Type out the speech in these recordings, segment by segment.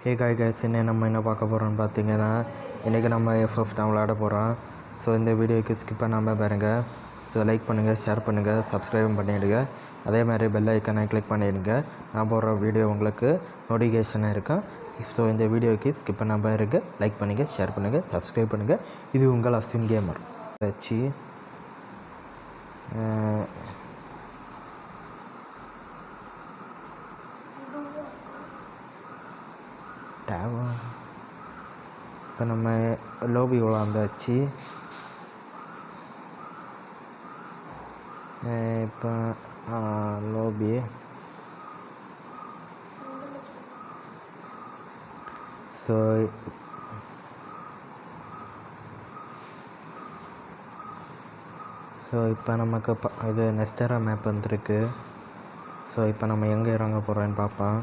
ஹே guys இன்னும் நம்ம என்ன பார்க்க போகிறோம்னு பார்த்தீங்கன்னா, இன்றைக்கி நம்ம FF தான் விளையாட போகிறோம். ஸோ இந்த வீடியோக்கு ஸ்கிப் பண்ணாமல் பாருங்கள். ஸோ லைக் பண்ணுங்கள், ஷேர் பண்ணுங்கள், சப்ஸ்கிரைபும் பண்ணிவிடுங்க. அதே மாதிரி பெல் ஐக்கனை கிளிக் பண்ணிவிடுங்க. நான் போடுற வீடியோ உங்களுக்கு நோட்டிஃபிகேஷனாக இருக்கும். ஸோ இந்த வீடியோக்கு ஸ்கிப் பண்ணாமல் பாருங்க, லைக் பண்ணுங்கள், ஷேர் பண்ணுங்கள், சப்ஸ்கிரைப் பண்ணுங்கள். இது உங்கள் அஸ்வின் கேமர் வச்சு இப்போ நம்ம லோபி வந்தாச்சு. இப்போ லோபி ஸோ இப்போ நமக்கு இது நெஸ்டரா மேப் வந்துருக்கு. ஸோ இப்போ நம்ம எங்கே இறங்க போகிறோன்னு பார்ப்போம்.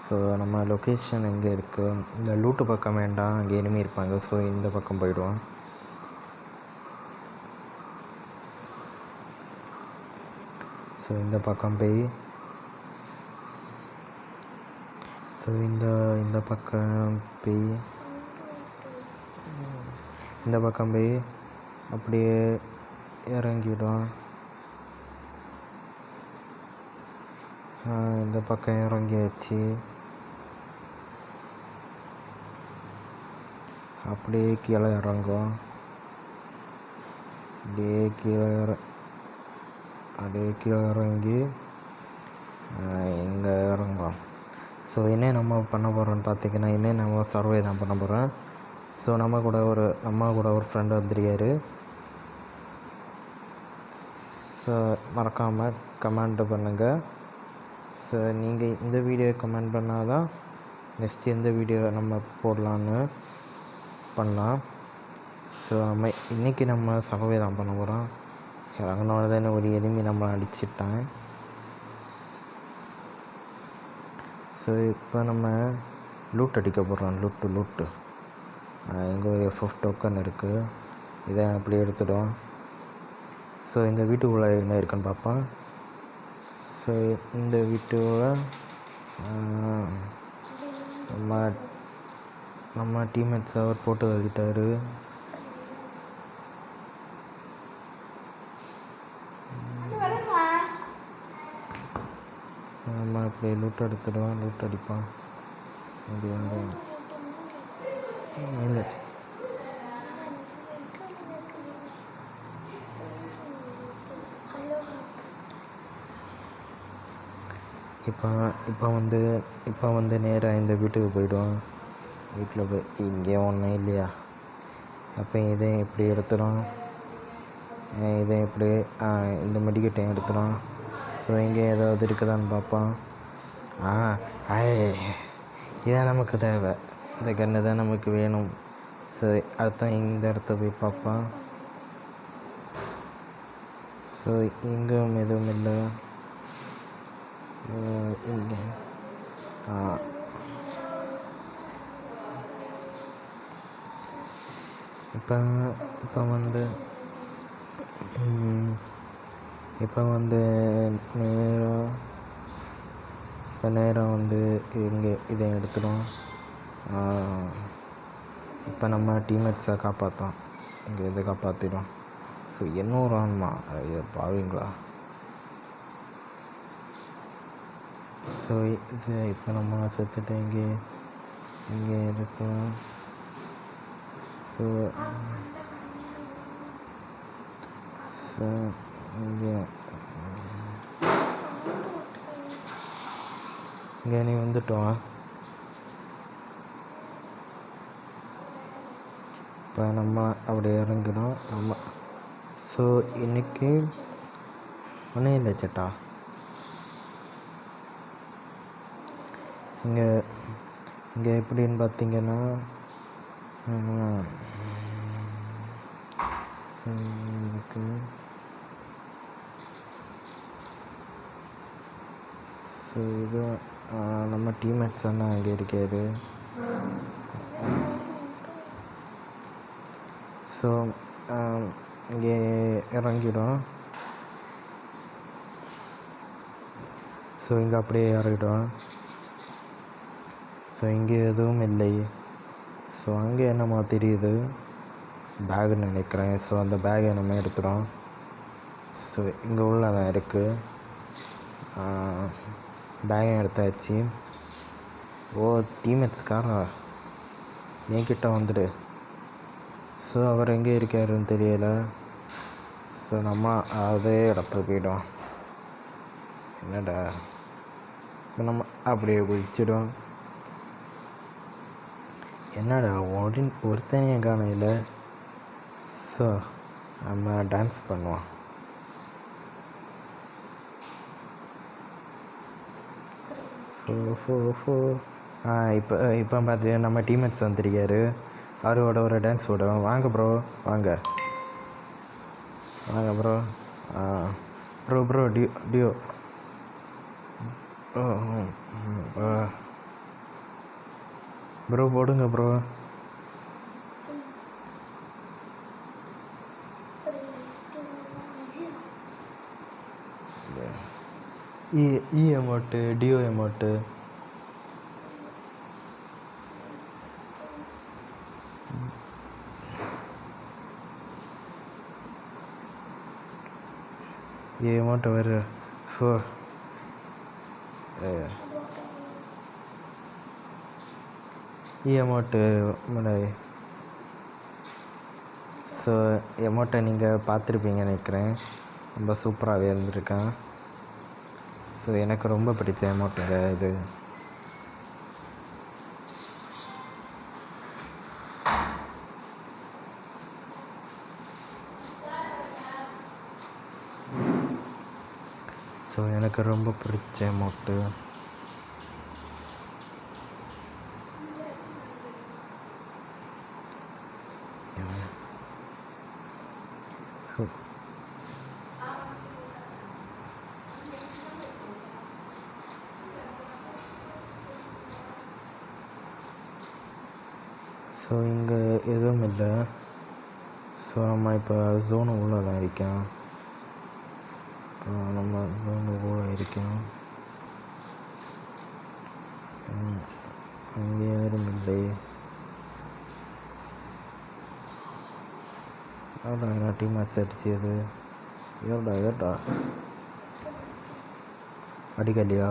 ஸோ நம்ம லொக்கேஷன் எங்கே இருக்குது, இந்த லூட்டு பக்கம் வேண்டாம், அங்கே எனிமி இருப்பாங்க. ஸோ இந்த பக்கம் போயிடுவோம். ஸோ இந்த பக்கம் போய் இந்த பக்கம் போய் அப்படியே இறங்கிவிடும். இந்த பக்கம் இறங்கியாச்சு. அப்படியே கீழே இறங்கும். அப்படியே கீழே இறங்கி இங்கே இறங்கும். ஸோ என்ன நம்ம பண்ண போகிறோன்னு பார்த்தீங்கன்னா, இன்னும் நம்ம சர்வே தான் பண்ண போகிறோம். ஸோ நம்ம கூட ஒரு ஃப்ரெண்டு வந்துருக்காரு. ஸோ மறக்காமல் கமெண்ட் பண்ணுங்கள். ஸோ நீங்கள் இந்த வீடியோ கமெண்ட் பண்ணால் தான் நெக்ஸ்ட் எந்த வீடியோ நம்ம போடலான்னு பண்ணலாம். ஸோ நம்ம இன்றைக்கி நம்ம சர்வே தான் பண்ண போகிறோம். இறங்கினோட தானே ஒரு எனிமி நம்மளை அடிச்சிட்டான். ஸோ இப்போ நம்ம லூட் அடிக்க போகிறோம். லூட்டு இங்கே ஒரு FF டோக்கன் இருக்குது. இதை அப்படி எடுத்துடும். ஸோ இந்த வீட்டுக்குள்ளே என்ன இருக்குன்னு பார்ப்போம். ஸோ இந்த வீட்டுக்குள்ளே நம்ம டீம்மேட்ஸ் அவர் போட்டு தள்ளிட்டார். நம்ம அப்படி லூட் அடிப்பான். அப்படி வந்து இல்லை, இப்போ வந்து நேராக இந்த வீட்டுக்கு போய்டுவோம். வீட்டில் போய் இங்கே ஒன்றும் இல்லையா, அப்போ இதை எப்படி எடுத்துடும், இதை எப்படி இந்த மெடிக்கெட்டையும் எடுத்துடும். ஸோ இங்கே ஏதாவது இருக்குதான்னு பார்ப்போம். இதான் நமக்கு தேவை, இந்த கன்று தான் நமக்கு வேணும். ஸோ அடுத்த இந்த இடத்த போய் பார்ப்போம். ஸோ இங்கும் எதுவும் இல்லை. இங்கே இப்போ வந்து நேராக வந்து இங்கே இதை எடுத்துடும். இப்போ நம்ம டீம்மேட்ஸை காப்பாற்றோம். இங்கே இதை காப்பாற்றிடும். ஸோ இன்னொரு ஆன்மா ஐயோ பாவீங்களா. ஸோ இது இப்போ நம்ம செத்துட்டு இங்கே இருக்கலாம். ஸோ இங்கே நீ வந்துட்டோம். இப்போ நம்ம அப்படி இறங்கிடும் நம்ம. ஸோ இன்றைக்கி ஒன்றும் இல்லை சேட்டா. இங்கே எப்படின்னு பார்த்தீங்கன்னா, ஸோ இது நம்ம டீம்மேட்ஸ் எல்லாம் அங்கே இருக்காரு. ஸோ இங்கே இறங்கிடும். ஸோ இங்கே அப்படியே இறங்கிடும். ஸோ இங்கே எதுவும் இல்லை. ஸோ அங்கே என்னமோ தெரியுது, பேகுன்னு நினைக்கிறேன். ஸோ அந்த பேகை நம்ம எடுத்துகிறோம். ஸோ இங்கே உள்ள தான் இருக்குது. பேகை எடுத்தாச்சு. ஓ டீம்மேட்ஸ்காரா என்கிட்ட வந்துடு. ஸோ அவர் எங்கே இருக்காருன்னு தெரியலை. ஸோ நம்ம அதே இடத்துக்கு போய்டும். என்னடா நம்ம அப்படியே குதிச்சிடும். என்னடா ஒருத்தனையும் காணையில். ஸோ நம்ம டான்ஸ் பண்ணுவோம். இப்போ பார்த்து நம்ம டீம்மேட்ஸ் வந்துருக்காரு. அவரோட ஒரு டான்ஸ் போடுவோம். வாங்க ப்ரோ, வாங்க வாங்க ப்ரோ. ப்ரோ டியோ ப்ரோ போடுங்க bro. Amount Dio amount amount வரு. ஸோ அமௌண்ட்டு முன்னாடி. ஸோ அமௌண்ட்டை நீங்கள் பார்த்துருப்பீங்கன்னு நினைக்கிறேன். ரொம்ப சூப்பராகவே இருந்திருக்கேன். ஸோ எனக்கு ரொம்ப பிடிச்ச அமௌண்ட்டுங்க இது. ஸோ எனக்கு ரொம்ப பிடிச்ச அமௌண்ட்டு. ஸோ இங்கே எதுவும் இல்லை. ஸோ நம்ம இப்போ ஜோனு உள்ளே தான் இருக்கோம். நம்ம ஜோனு உள்ளே இருக்கோம். அங்கே யாரும் இல்லை. ஏடா டீம் மேட்ச் அடிச்சது. ஏடா அடிக்கலையா?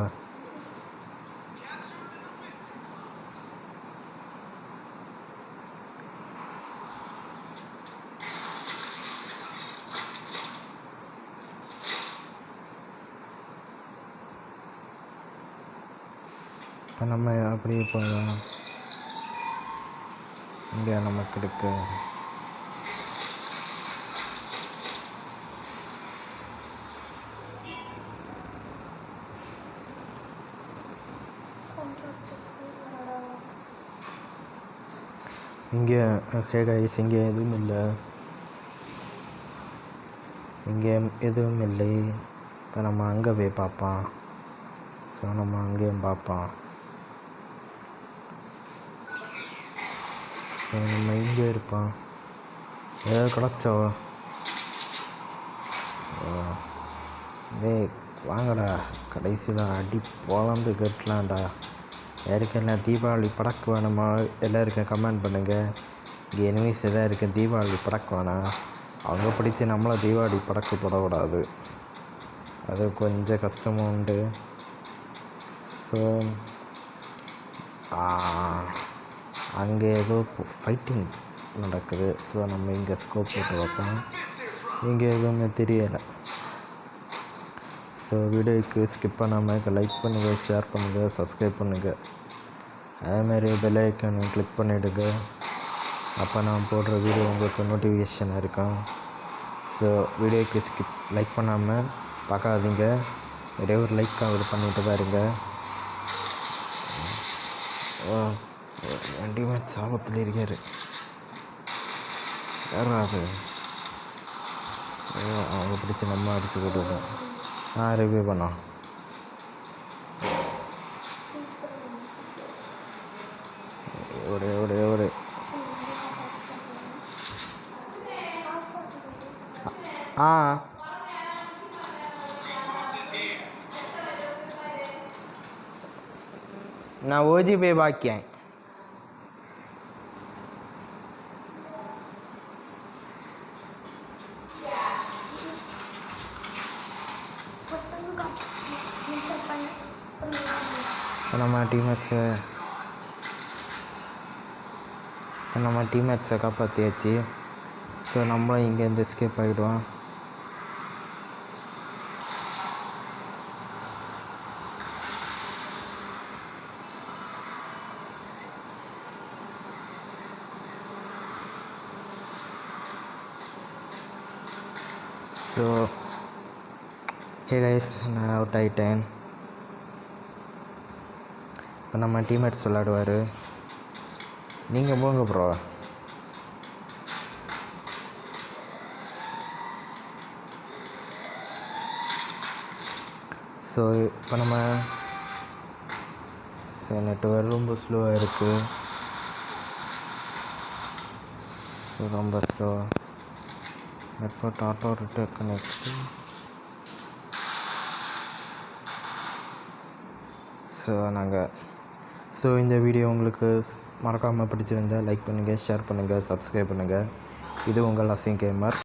இப்போ நம்ம அப்படியே போகலாம். இங்கே நமக்கு இருக்கு. இங்கே கைஸ் இங்கே எதுவும் இல்லை. இங்கே எதுவும் இல்லை. இப்போ நம்ம அங்கே போய் பார்ப்போம். ஸோ நம்ம அங்கேயும் பார்ப்போம். ஸோ நம்ம இங்கே இருப்போம். ஏதோ கிடச்சோ. டேய் வாங்கடா, கடைசியில் அடி பொழந்து கட்டலாம்டா. யாருக்கெல்லாம் தீபாவளி படக்கு வேணுமா எல்லோருக்கும் கமெண்ட் பண்ணுங்கள். இங்கே எனிமீஸ் எதாவது இருக்குது தீபாவளி படக்கு வேணாம். அவங்க பிடிச்சி நம்மளை தீபாவளி படக்கு போடக்கூடாது. அது கொஞ்சம் கஷ்டமும் உண்டு. ஸோ அங்கே ஏதோ ஃபைட்டிங் நடக்குது. ஸோ நம்ம இங்கே ஸ்கோப் போட்டு வைப்போம். இங்கே எதுவுமே தெரியலை. ஸோ வீடியோக்கு ஸ்கிப் பண்ணாமல் லைக் பண்ணுங்கள், ஷேர் பண்ணுங்கள், சப்ஸ்கிரைப் பண்ணுங்கள். அதேமாதிரி பெல் ஐக்கானை கிளிக் பண்ணிவிடுங்க. அப்போ நான் போடுற வீடியோ உங்களுக்கு நோட்டிஃபிகேஷன் இருக்கும். ஸோ வீடியோக்கு லைக் பண்ணாமல் பார்க்காதீங்க. ஒரே ஒரு லைக் அது பண்ணிட்டு பாருங்க. டீம்மேட் சாபத்தில் இருக்கார். யாராவது அவங்க பிடிச்சி நம்ம அடிச்சு கொடுப்போம். ரிவ்யூ பண்ணோம். ஒரு நான் ஓஜிபி பாக்கியேன். நம்ம டீம்மேட்ஸை காப்பாற்றியாச்சு. ஸோ நம்மளும் இங்கேருந்து எஸ்கேப் ஆகிடுவோம். ஸோ ஹே கைஸ், நான் அவுட் ஆகிட்டேன். இப்போ நம்ம டீம்மேட்ஸ் விளாடுவார். நீங்கள் போங்க ப்ரோ. ஸோ இப்போ நம்ம நெட்வொர்க் ரொம்ப ஸ்லோவாக இருக்குது. ரொம்ப slow network auto return connect. So இந்த வீடியோ உங்களுக்கு மறக்காமல் பிடிச்சிருந்தால் லைக் பண்ணுங்கள், ஷேர் பண்ணுங்கள், சப்ஸ்கிரைப் பண்ணுங்கள். இது உங்கள் அசிங் கேமர்.